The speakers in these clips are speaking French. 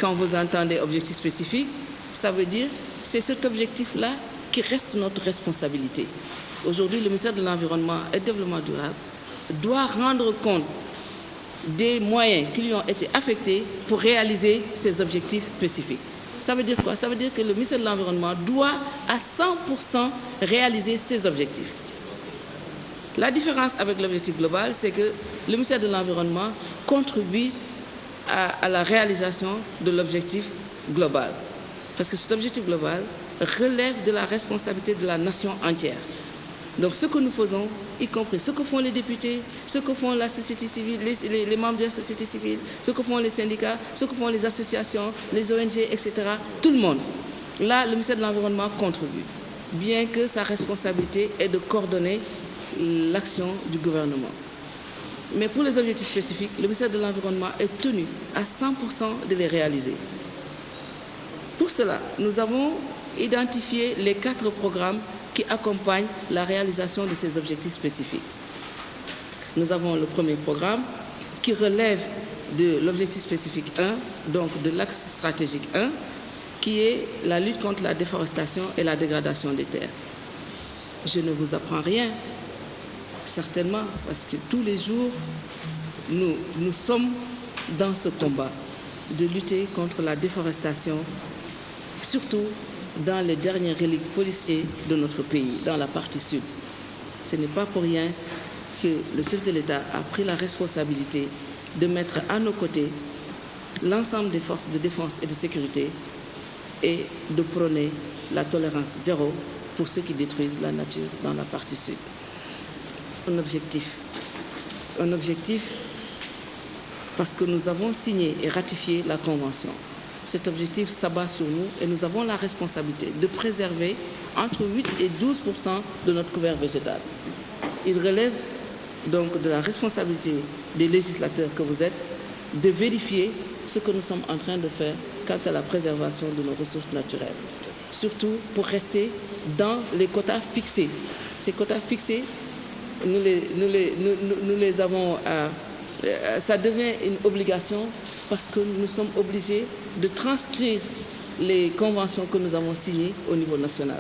quand vous entendez objectif spécifique, ça veut dire c'est cet objectif-là qui reste notre responsabilité. Aujourd'hui, le ministère de l'Environnement et du Développement durable doit rendre compte des moyens qui lui ont été affectés pour réaliser ces objectifs spécifiques. Ça veut dire quoi? Ça veut dire que le ministère de l'Environnement doit à 100% réaliser ses objectifs. La différence avec l'objectif global, c'est que le ministère de l'Environnement contribue à la réalisation de l'objectif global. Parce que cet objectif global relève de la responsabilité de la nation entière. Donc ce que nous faisons, y compris ce que font les députés, ce que font la société civile, les membres de la société civile, ce que font les syndicats, ce que font les associations, les ONG, etc., tout le monde. Là, le ministère de l'Environnement contribue, bien que sa responsabilité est de coordonner l'action du gouvernement. Mais pour les objectifs spécifiques, le ministère de l'Environnement est tenu à 100% de les réaliser. Pour cela, nous avons identifié les 4 programmes qui accompagnent la réalisation de ces objectifs spécifiques. Nous avons le premier programme qui relève de l'objectif spécifique 1, donc de l'axe stratégique 1, qui est la lutte contre la déforestation et la dégradation des terres. Je ne vous apprends rien, certainement, parce que tous les jours, nous sommes dans ce combat de lutter contre la déforestation, surtout dans les derniers reliques forestiers de notre pays, dans la partie sud. Ce n'est pas pour rien que le chef de l'État a pris la responsabilité de mettre à nos côtés l'ensemble des forces de défense et de sécurité et de prôner la tolérance zéro pour ceux qui détruisent la nature dans la partie sud. Un objectif parce que nous avons signé et ratifié la Convention. Cet objectif s'abat sur nous et nous avons la responsabilité de préserver entre 8 et 12% de notre couvert végétal. Il relève donc de la responsabilité des législateurs que vous êtes de vérifier ce que nous sommes en train de faire quant à la préservation de nos ressources naturelles. Surtout pour rester dans les quotas fixés. Ces quotas fixés, nous les avons, ça devient une obligation parce que nous sommes obligés de transcrire les conventions que nous avons signées au niveau national.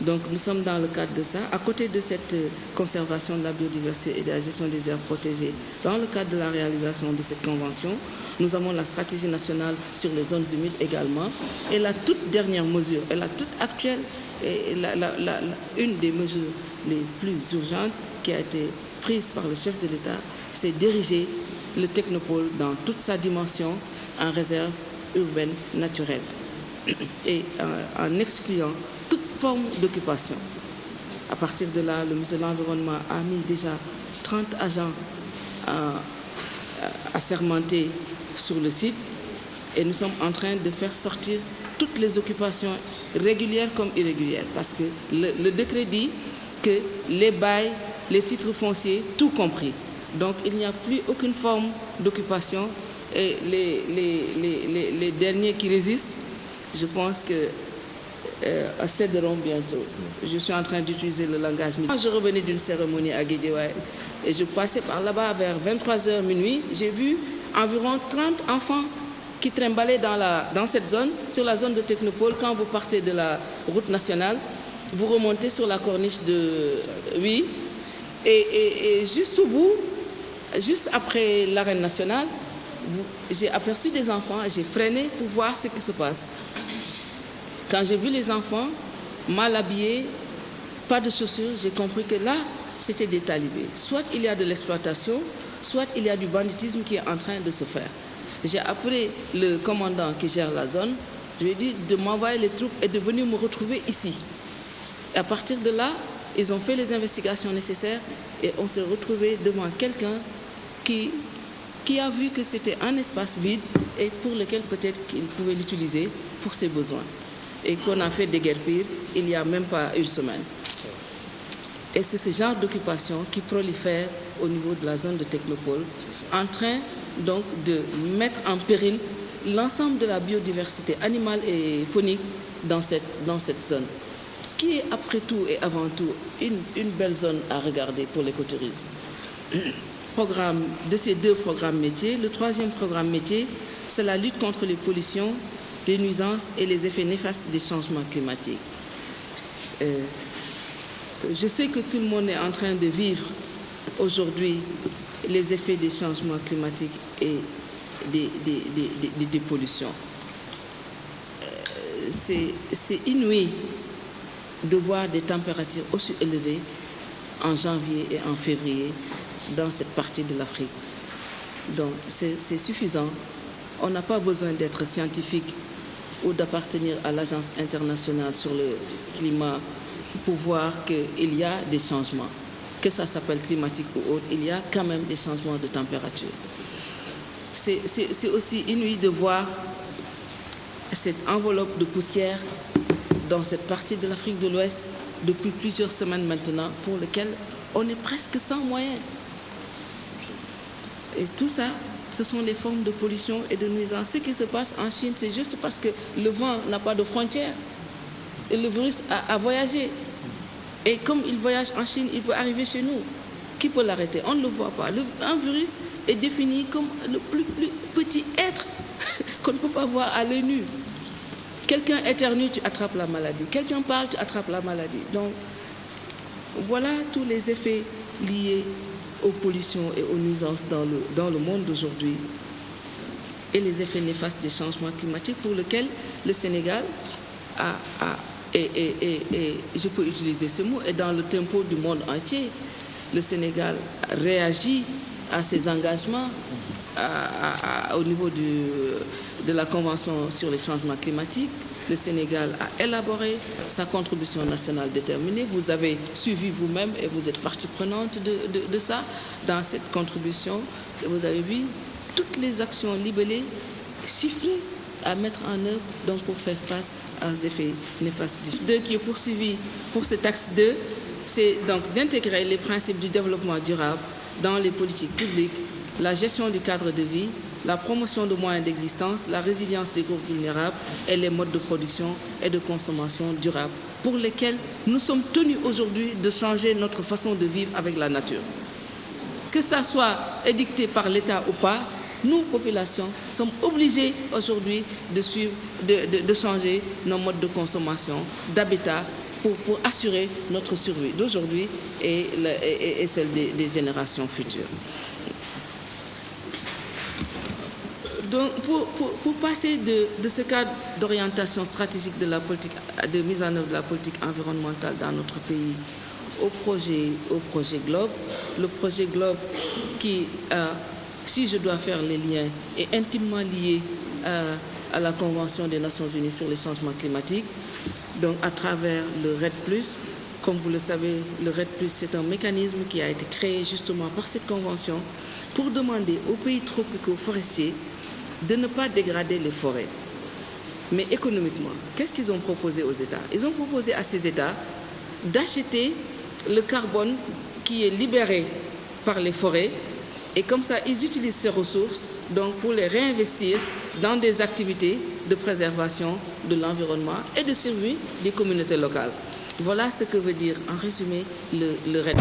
Donc nous sommes dans le cadre de ça. À côté de cette conservation de la biodiversité et de la gestion des aires protégées, dans le cadre de la réalisation de cette convention, nous avons la stratégie nationale sur les zones humides également. Et la toute dernière mesure, et la toute actuelle, et une des mesures les plus urgentes qui a été prise par le chef de l'État, c'est d'ériger le technopôle dans toute sa dimension en réserve urbaine naturelle et en excluant toute forme d'occupation. À partir de là, le ministère de l'Environnement a mis déjà 30 agents assermentés sur le site et nous sommes en train de faire sortir toutes les occupations régulières comme irrégulières parce que le décret dit que les bails, les titres fonciers, tout compris. Donc il n'y a plus aucune forme d'occupation et les derniers qui résistent, je pense que céderont bientôt. Je suis en train d'utiliser le langage. Quand je revenais d'une cérémonie à Guédiawaye et je passais par là-bas vers 23h minuit, j'ai vu environ 30 enfants qui trimbalaient dans cette zone, sur la zone de Technopole. Quand vous partez de la route nationale, vous remontez sur la corniche de... Oui. Et juste au bout, juste après l'arène nationale, j'ai aperçu des enfants, j'ai freiné pour voir ce qui se passe. Quand j'ai vu les enfants mal habillés, pas de chaussures, j'ai compris que là, c'était des talibés. Soit il y a de l'exploitation, soit il y a du banditisme qui est en train de se faire. J'ai appelé le commandant qui gère la zone, je lui ai dit de m'envoyer les troupes et de venir me retrouver ici. Et à partir de là, ils ont fait les investigations nécessaires et on s'est retrouvé devant quelqu'un qui a vu que c'était un espace vide et pour lequel peut-être qu'il pouvait l'utiliser pour ses besoins. Et qu'on a fait déguerpir il n'y a même pas une semaine. Et c'est ce genre d'occupation qui prolifère au niveau de la zone de Technopole, en train donc de mettre en péril l'ensemble de la biodiversité animale et faunique dans cette zone, qui est après tout et avant tout une belle zone à regarder pour l'écotourisme. programme, de ces deux programmes métiers. Le troisième programme métier, c'est la lutte contre les pollutions, les nuisances et les effets néfastes des changements climatiques. Je sais que tout le monde est en train de vivre aujourd'hui les effets des changements climatiques et des pollutions. C'est inouï de voir des températures aussi élevées en janvier et en février dans cette partie de l'Afrique. Donc c'est suffisant. On n'a pas besoin d'être scientifique ou d'appartenir à l'Agence internationale sur le climat pour voir qu'il y a des changements. Que ça s'appelle climatique ou autre, il y a quand même des changements de température. C'est aussi inouï de voir cette enveloppe de poussière dans cette partie de l'Afrique de l'Ouest depuis plusieurs semaines maintenant, pour lequel on est presque sans moyens. Et tout ça, ce sont les formes de pollution et de nuisance. Ce qui se passe en Chine, c'est juste parce que le vent n'a pas de frontières. Et le virus a voyagé. Et comme il voyage en Chine, il peut arriver chez nous. Qui peut l'arrêter? On ne le voit pas. Un virus est défini comme le plus petit être qu'on ne peut pas voir à l'œil nu. Quelqu'un éternue, tu attrapes la maladie. Quelqu'un parle, tu attrapes la maladie. Donc, voilà tous les effets liés aux pollutions et aux nuisances dans le monde d'aujourd'hui et les effets néfastes des changements climatiques pour lesquels le Sénégal et je peux utiliser ce mot, est dans le tempo du monde entier. Le Sénégal réagit à ses engagements au niveau de la Convention sur les changements climatiques. Le Sénégal a élaboré sa contribution nationale déterminée. Vous avez suivi vous-même et vous êtes partie prenante de ça. Dans cette contribution, vous avez vu toutes les actions libellées, chiffrées à mettre en œuvre donc, pour faire face aux effets néfastes. Ce qui est poursuivi pour cet axe 2, c'est donc d'intégrer les principes du développement durable dans les politiques publiques, la gestion du cadre de vie, la promotion de moyens d'existence, la résilience des groupes vulnérables et les modes de production et de consommation durables, pour lesquels nous sommes tenus aujourd'hui de changer notre façon de vivre avec la nature. Que ça soit édicté par l'État ou pas, nous, populations, sommes obligés aujourd'hui de changer nos modes de consommation, d'habitat, pour assurer notre survie d'aujourd'hui et celle des générations futures. Donc, pour passer de ce cadre d'orientation stratégique de la politique, de mise en œuvre de la politique environnementale dans notre pays au projet GLOBE, le projet GLOBE qui, si je dois faire les liens, est intimement lié à la Convention des Nations Unies sur les changements climatiques. Donc, à travers le RED+, comme vous le savez, le RED+, c'est un mécanisme qui a été créé justement par cette convention pour demander aux pays tropicaux forestiers de ne pas dégrader les forêts. Mais économiquement, qu'est-ce qu'ils ont proposé aux États? Ils ont proposé à ces États d'acheter le carbone qui est libéré par les forêts et comme ça, ils utilisent ces ressources donc, pour les réinvestir dans des activités de préservation de l'environnement et de survie des communautés locales. Voilà ce que veut dire en résumé le RED.